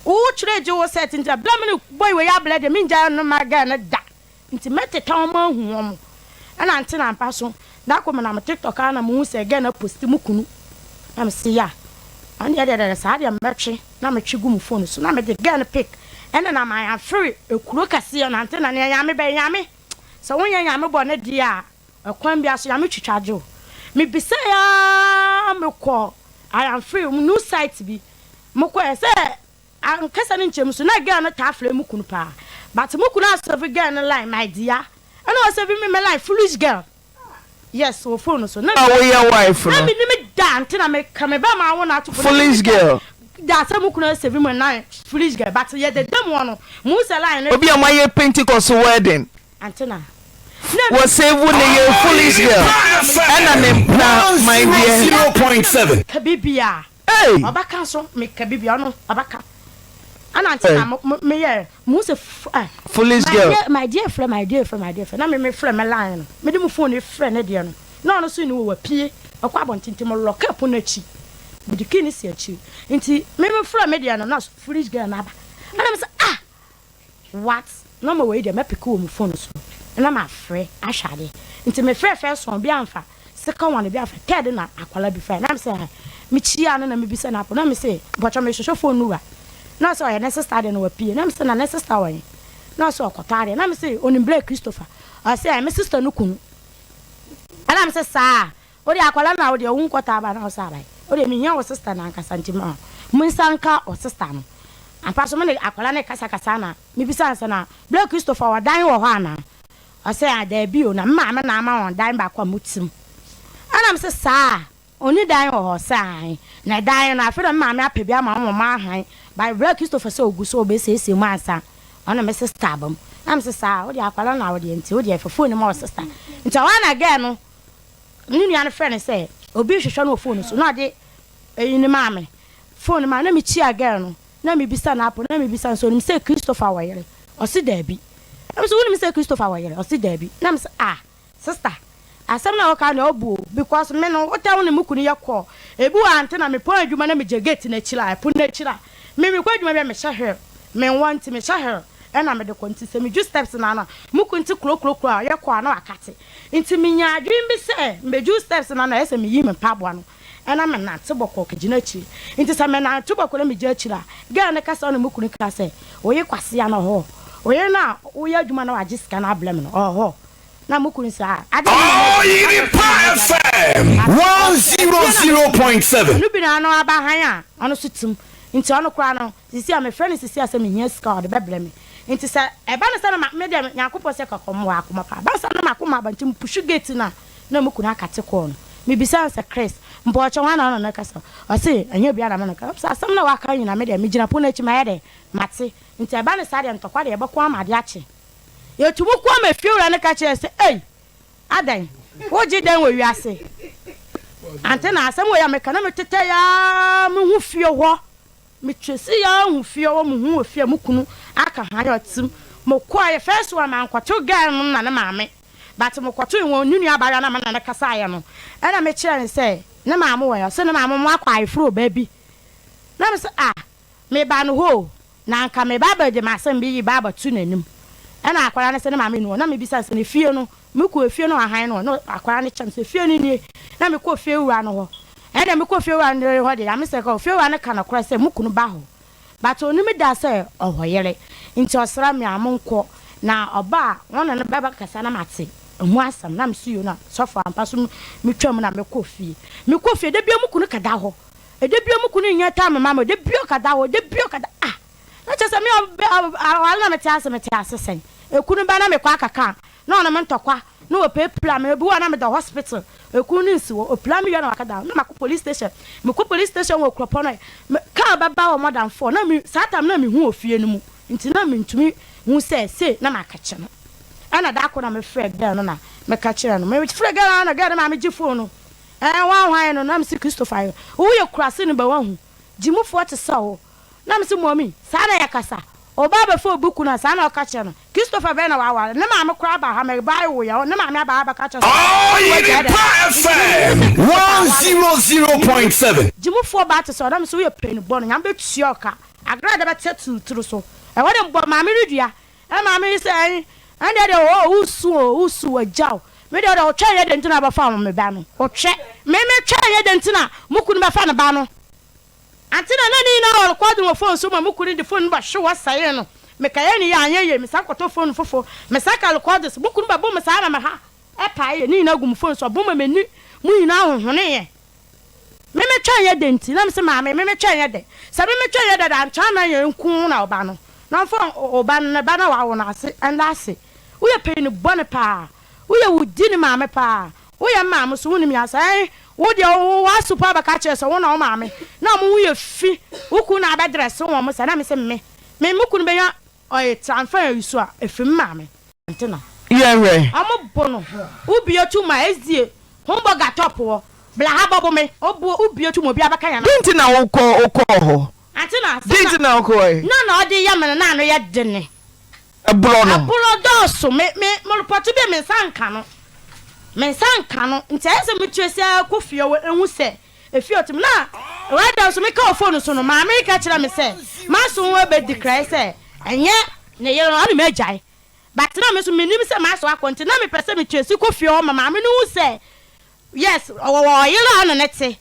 o chere je wo set nti blamini boy we ya blade me nja no maga na da nti mete ta ma hu mo ana ante na mpa so na ko na TikTok ana mu se ga na post mu kunu am se ya and ya da sa dia metwe na metwe gu mu phone so na me de ga na pick ena na my free ekuro kase na ante na ya me be ya me so wonya ya me bo na dia ekwan bia so ya me twitwajo me bisa ya me ko I am free new site bi mo ko say an kasa ni nchem so na ga na ta afle mu kunu pa but mu kunu aserve ga na line my dear and I serve me my life foolish girl yes so phone so na your wife na me da ante na me come ba ma wona to foolish girl da say mu kunu serve me na foolish girl but ye the dem one mu say line obi am my Pentecost wedding ante na was save when you foolish girl and my dear 0.7 kabibia hey abaka so me kabibia no abaka ana ante me ye mu se foolish girl my dear friend na me friend me line me dem phone friend na dear no so ni wo pie akwa abontintim lock up na chi me de kini si achi nti me friend me dear no na foolish girl na ba ana me say what no me we dear me pick wo phone so na ma frɛ ahwade nti me frɛ first one bi amfa second one bi amfa third na akwala bi frɛ na me say me chia na me bi say na na me say bocho me hwehwɛ phone nuwa na so ya sister de no wapie na me say na sister wan na so akotare na me say onimbre Christopher I say me sister no kunu na me say sa o de akwala na o de wo nkota ba na o sa ba o de me nya wo sister na nkasa ntima mun sanka o sister no ampa so me akwala na kasa na me bi say na Black Christopher wa dan wo ho ana I say I there be na mama na ama on dan ba kwa mutim ana me say sa oni dan wo ho sai na dan na afi na mama apebi ama mo ma han by Black Christopher so ogu so obesese mu ansa ona me sister bam am say sa wo de akwala na wo de nti wo de phone ma wo sister nti wa na ga no ni nua no friend say obi hwehwe no phone so na de ni mama phone ma na me chi aga no na me bisa na apo na me bisa so ni say Christopher wa yere o si da bi am so when me say Christopher wa yere o si da bi na me say sister asem na woka na obu because me no wota woni mukuni yakọ ebu ante na me pon adwuma na me jegate na chira pon na chira me kwa adwuma be me hye me want me hye e na me de konti se me ju steps na na mukunti kro yakọ na wakate nti me nya adwin bi se me ju steps na na ese me yi me pabo no e na me na teboko kagina chi nti se me na teboko na me je chira ga na kasa na mukuni ka se oye kwase ya na ho oye na oye adwuma na wajiska na ablem no ho na mukuni sa oyerepafm 100.7 nubi na no aba han a ono sutim nti ono kra no sisi a me friend sisi asem hia sika de beble me nti sa eba na sa na me de yakopɔ se kakomo akoma pa ba sa na makoma ba nti pushu gate na mukuni akate ko no me bisa sa Chris mbocho wana na kasa o se anya bia na me na ka sa asem na waka nyina me de me gina po na chi ma ye de mate nti eba na sa de ntokwa de ebekwa amade ache yetumu kwa mefiura ne ka che se adan woji den we wiase ante na asem we ya meka na metete ya me hu fie ho metwesi ya hu fie ho mu hu ofie mukunu aka han otim mo kwa ye first one man kwato gan na na maame but mo kwato won nunu abara na na kasa ya no na me kire ne se na maame wo ya se na maame mo akwa ifro ba bi na me se me ba no ho na nka me ba ba de masem bi yi ba ba tu nanim ana akwara ne se na maame no na me bisa se ne fie no muko efie no ahan no akwara ne cham se fie ni ni na me ko fie wura no ho na me ko fie wura no ho de ya me se ko fie wura ne kana kora se mukunu ba ho but oni me da se ohoyere nti osra me amonko na oba wona ne baba kasa na mate hu asam na me suyo na sofo ampa so me twam na me ko fie de bia mukunu kada ho de bia mukunu nya ta mama de bia kada ho de bia kada na chese me ala me tia sen ekunu ba na me kwa akaka na ona me ntokwa na o pepla me bu na me da hospital ekunu nsi wo opla me ya na wakada na mako police station me ko police station wo kropo no ka baba wo more than 4 na me satam na me hu ofie no mu nti na me ntumi hu se na makache no ana da ko na me frɛ girl no na me ka kire no me frɛ girl na girl na me gi phone no wan hwan no na me si Christopher wo ye kurase no ba wan hu jimufo te sawo na me si mommy sa na yakasa obaba fo buku na sa na okache no Christopher be na wawa na ma me kra ba ha me bai wo ya na ma me ba kache oyerepafm 100.7 jimufo ba te so na me so ye pen bo no nya be tuoka agrada ba tetu tru so e wode mbo maame redua e maame se ande de usu ajaw me de o twa ye de ntina ba fa me ba no o twa me twa ye de ntina mukunu ba fa na ba no antina na ni na o kwadu mo phone so ma mukunu de phone ba hwe wasaye no me kaye ni ya anye ye me sakoto phone fofo me saka record so mukunu ba bo me sa na me ha e pa ye ni na gum phone so bo ma me ni mu ina honhone ye me twa ye de ntina me se maame me twa ye de se me twa ye de da ntwa na ye nku na oba no na fo oba na ba na wa wo na ase anda ase wo ye pe ni bone pa wo ye wudi ni maame pa wo ye maame so woni mi asa wo de wo super ba ka che so wo na wo maame na mo wo ye fi wo ku na ba dress wo mo sa na me se me muku no be ya oye transfer yusu a efi maame ntina yewe amo bono ubi otu ma ezie humbo ga top wo bla ha bobo me obu ubi otu mo bi abaka ya na ntina wo ho antina ntina wo ko na odi ya me na no ya dene aburo doso me report bi me sanka no nti ese me tuese akofie wo ehu se efi otum na right down so me ka phone so no ma me ka kira me se maso wo be declare se enye ne yero no me jai but na me so me nim se maso akonti na me pese me tuese kofie o ma me no se yes wo yero no nete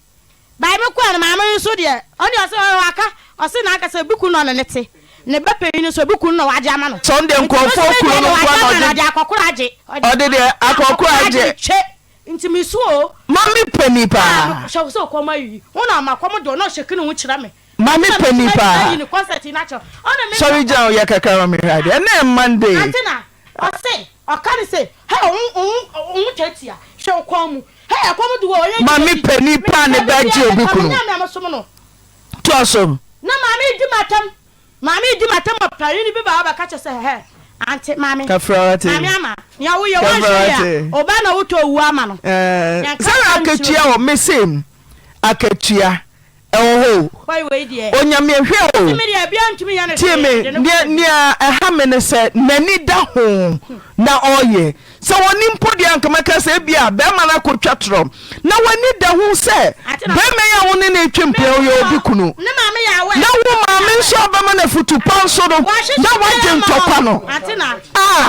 bai me kwa na ma me so de oni o se aka o se na aka se buku no nete ne be pe ni so buku no waje ama no so ndem konfo kuro no kwa no de akokuraje ode de akokuraje nti mi so mami pani pa so so ko mayi wona ma ko mo do no shekini hu kira me mami pani pa ni concert na cho ona me sorry jao ya kakara me rade na Monday antina o se o kan se he o chatia she o ko mu he ko mu do o ye mami pani pa ne baji obuku no na me so no to asom na mami di matam apari ni bi ba ka che se he anti mami kafrawate mami ama ya wo ye wo hwe oba na wo to wu ama no sara akatua o mesim akatua ewo why we die onyame hwe o me dia bia ntumi ya na tie ha me ne se nani da ho na oye so woni mpodi ankamaka se bia be ma na kotwa tro na wani da ho se be me ya woni na etwempe o obi kunu na mami ya we na wo mami nso ba ma na futu panso no na waje ntopa no atina wa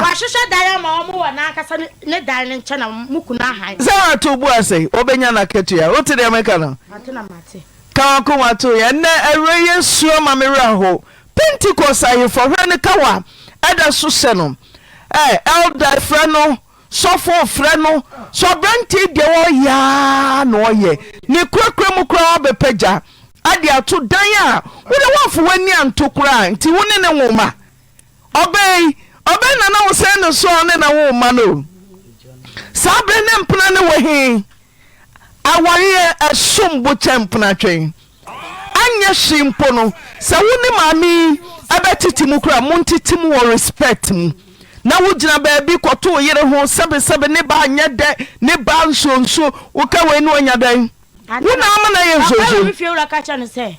hwehwe dan ma omo wa na akasa ne dan ne nche na mukuna han za to bu ase obenya na ketua o te de meka no atina mate kawa to ye na aweye suo ma mera ho Pentecost aye for hwe ne kawa ada so se no elder freno sofo freno so branti de wo ya no ye ni kwekwe mu kra obepaja ade ato dan a wo de wafo wani antokura nti wo ne ne nwoma obey na na wo se no so ne na wo ma no sabre ne mpna ne wo he aware asombo chempna twen anya shimpo no se wo ne mami abetiti mu kra montiti mu wo respect mu na wo gina baabi kwoto yere ho sebe ne ba anya de ne ba nsonso wo ka we ne onya dan wo na ama na ye nsoso mi fiura ka cha ne se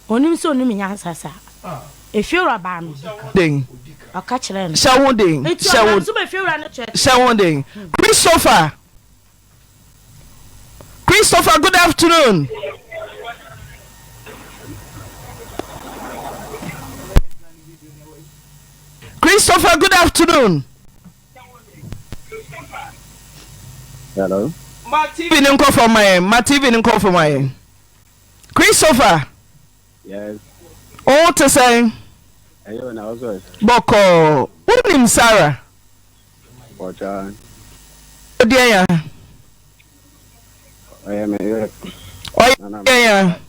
onim so onim nya sasa e fiura ba no den aka kire no shawo den shawo den Christopher, good afternoon. Christopher, good afternoon. Hello. My TV didn't call for my Christopher. Yes. Oh, to say. Ayo na also. Boko. What name Sarah? Ocha. Odia. Oya me. Oya.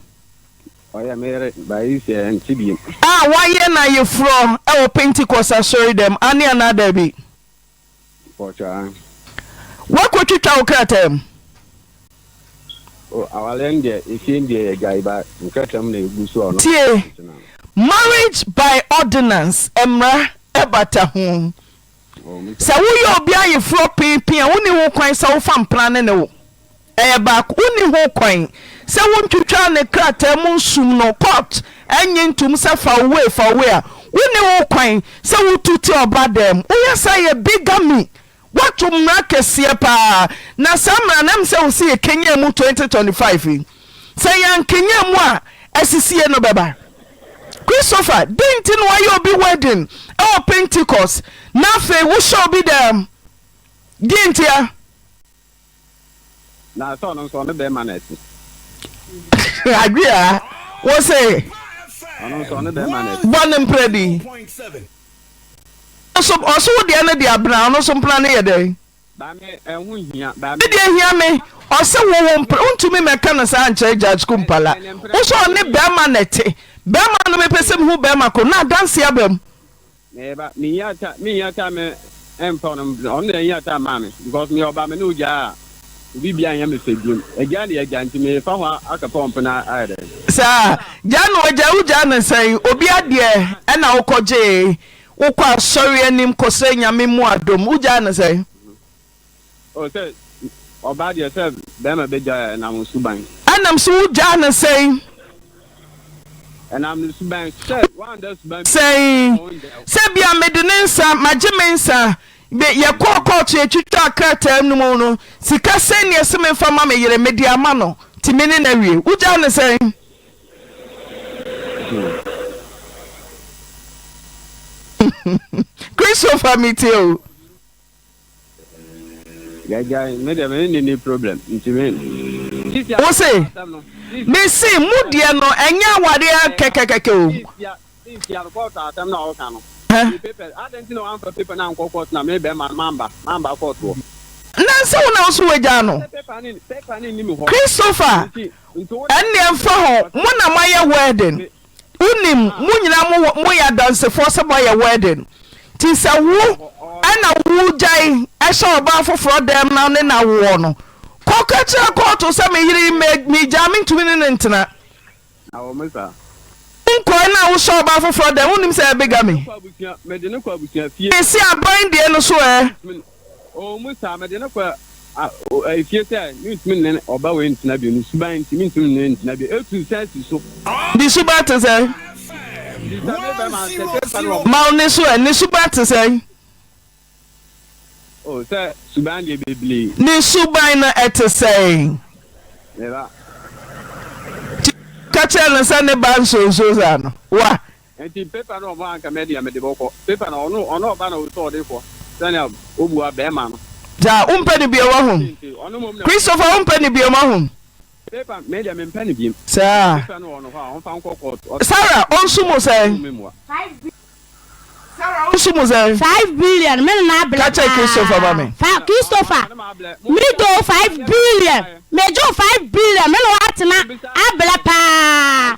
Oya me by isi ntibi. Why na you from? Our Pentecost sorry them. Ani another be. Ocha. What could you tell Katem? Oh, our land there, if you India guy back, Katem ne guso no. Tie. Marriage by ordinance, Emra Ebata home. So we obi aye fro pin woni ho kwan se wo fam plan ne wo. Baako woni ho kwan se wo ntwitwa ne krata mu nsum no pot enye ntum se fa away a woni ho kwan se wo tuti oba dem. Wo yesa ye bigamy. Watu mrakese pa na samra nam se wo se Kenya mu 2025. Se yan Kenya mu a asisiye no beba. Christopher didn't know why you be wedding oh Pentecost nothing we shall be them didn't ya na so no be manet agree what say so no be manet one impredi so also the end the abna no so plan here dey ba me ehun hia ba me dey hia me o se wo ntumi meka na sa anche judge kumpala wo so ne be manete be man no me pese hu be ma ko na dance abam neba mi yata me empon on the yata mame because me oba me no ja obi bia nya me fedum eja ne eja nti me fa ho aka pomp na ade sa ja no eja uja na sai obi ade e na ukoje ukwa sorry anim kose nyame mu adom uja na sai o se oba de se be ma beja na musuban anam so uja na sai and I'm the bank. Say, be a medinensa, majimensa, be your court, your tutor, curtain, no, Sika send your semen for mamma, you're a media mano, Timinary. Would you say? Christopher, me too. Guy, made any problem. What's it? Me see mudia no enya wade kekekeke o ya report atam na o kanu paper I don't know am for paper na court na me be mamba court wo na se wona so waja no paper ni mi ho Christopher enne emfa ho mo na maye wedding unim munyina mo ya dance for se maye wedding ti se wo ana wo jai e so ba foforo dem na ne na wo no Kokacha koto sa me yiri me jamin to me ntina. Awo mesa. Nko na wo so ba foforo dem unim say begami. Me de ne kwa busia fie. E si aban de no so O musa me de ne kwa fie say ntimi ne oba we ntina bi no suban ntimi ne ntina bi etu sense so. Di suba te say. Ma oni so ni suba te say. Oh, sir, Suban de Bebree. Ni suban na ete say. Neba. Kacha na sa ne ban so za no. Wa. Enti paper no mo anka media me de boko. Paper no ono ba na o so de ko. Sanya obu aba ma no. Ja, umpani bi wa hu. Christopher umpani bi ma hu. Paper media me mpani bi. Sa. Paper no ono ha, on fa nko court. Sarah, on sumo say. 5 billion. Me na bla. Catch Christopher ba me. Christopher. Me do 5 billion. Me do 5 billion. Me no atena abla pa.